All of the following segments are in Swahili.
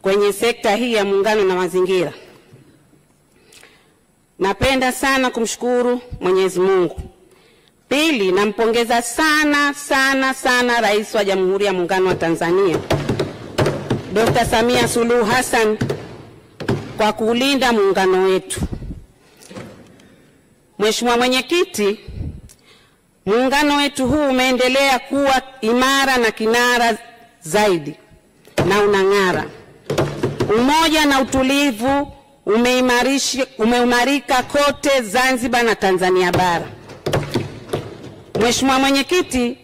kwenye sekta hii ya muungano na mazingira. Napenda sana kumshukuru Mwenyezi Mungu. Pili, nampongeza sana Rais wa Jamhuri ya Muungano wa Tanzania Dr. Samia Suluhu Hassan kwa kulinda muungano wetu. Mheshimiwa Mwenyekiti, muungano wetu huu umeendelea kuwa imara na kinara zaidi na unang'ara. Umoja na utulivu umeimarika kote Zanzibar na Tanzania bara. Mheshimiwa Mwenyekiti,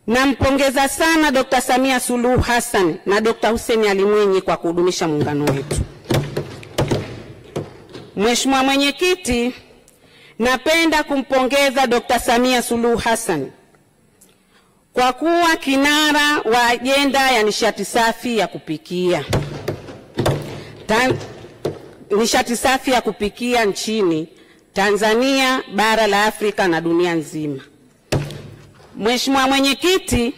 nampongeza sana Dr. Samia Suluhu Hassan na Dr. Hussein Ali Mwinyi kwa kudumisha muungano wetu. Mheshimiwa Mwenyekiti, napenda kumpongeza Dr. Samia Suluhu Hassan kwa kuwa kinara wa ajenda ya nishati safi ya kupikia. Nishati safi ya kupikia nchini Tanzania, bara la Afrika na dunia nzima. Mheshimiwa Mwenyekiti,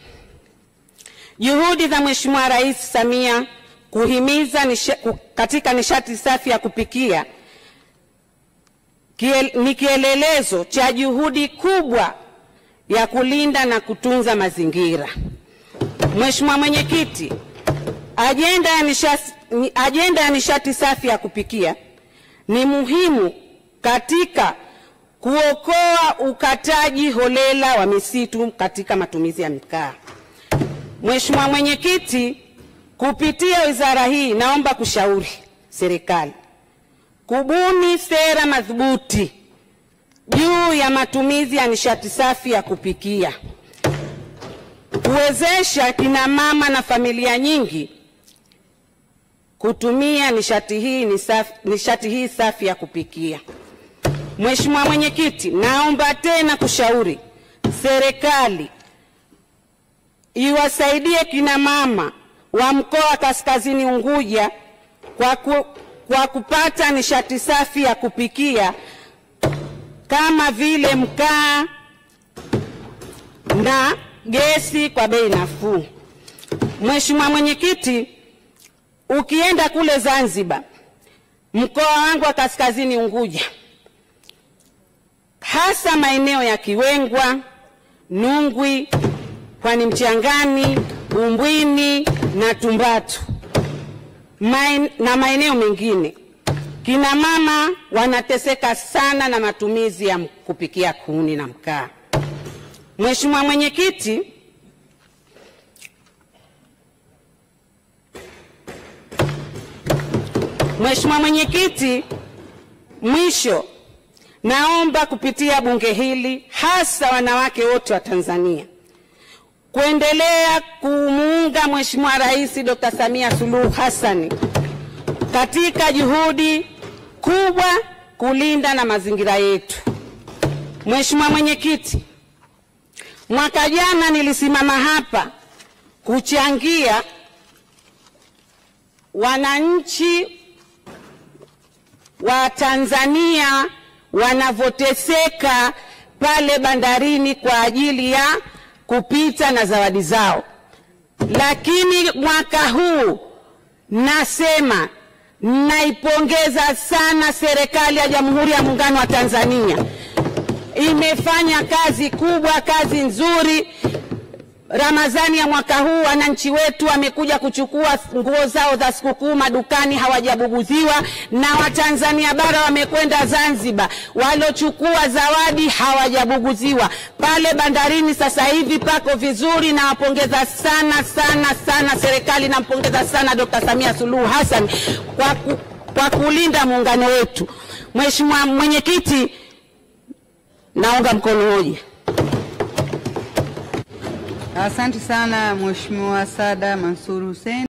juhudi za Mheshimiwa Rais Samia kuhimiza katika nishati safi ya kupikia ni kielelezo cha juhudi kubwa ya kulinda na kutunza mazingira. Mheshimiwa Mwenyekiti, ajenda ya nishati safi ya kupikia ni muhimu katika kuokoa ukataji holela wa misitu katika matumizi ya mkaa. Mheshimiwa Mwenyekiti, kupitia wizara hii naomba kushauri serikali kubuni sera madhubuti juu ya matumizi ya nishati safi ya kupikia, kuwezesha kina mama na familia nyingi kutumia nishati hii safi ya kupikia. Mheshimiwa Mwenyekiti, naomba tena kushauri serikali iwasaidie kina mama wa mkoa wa Kaskazini Unguja kwa kupata nishati safi ya kupikia kama vile mkaa na gesi kwa bei nafuu. Mheshimiwa Mwenyekiti, ukienda kule Zanzibar, mkoa wangu wa Kaskazini Unguja, hasa maeneo ya Kiwengwa, Nungwi, Pwani Mchangani, Bumbwini na Tumbatu na maeneo mengine, kina mama wanateseka sana na matumizi ya kupikia kuni na mkaa. Mheshimiwa Mwenyekiti, mwisho naomba kupitia bunge hili, hasa wanawake wote wa Tanzania, kuendelea kumuunga Mheshimiwa Rais Dr. Samia Suluhu Hassan katika juhudi kubwa kulinda na mazingira yetu. Mheshimiwa Mwenyekiti, mwaka jana nilisimama hapa kuchangia wananchi wa Tanzania wanavoteseka pale bandarini kwa ajili ya kupita na zawadi zao. Lakini mwaka huu nasema naipongeza sana serikali ya Jamhuri ya Muungano wa Tanzania. Imefanya kazi kubwa, kazi nzuri. Ramadhani ya mwaka huu wananchi wetu wamekuja kuchukua nguo zao za sikukuu madukani, hawajabuguziwa, na Watanzania bara wamekwenda Zanzibar, waliochukua zawadi hawajabuguziwa. Pale bandarini sasa hivi pako vizuri, na wapongeza sana serikali, na mpongeza sana Dr. Samia Suluhu Hassan kwa kulinda muungano wetu. Mheshimiwa Mwenyekiti, naunga mkono hoja. Asante sana Mheshimiwa Saada Mansur Hussein.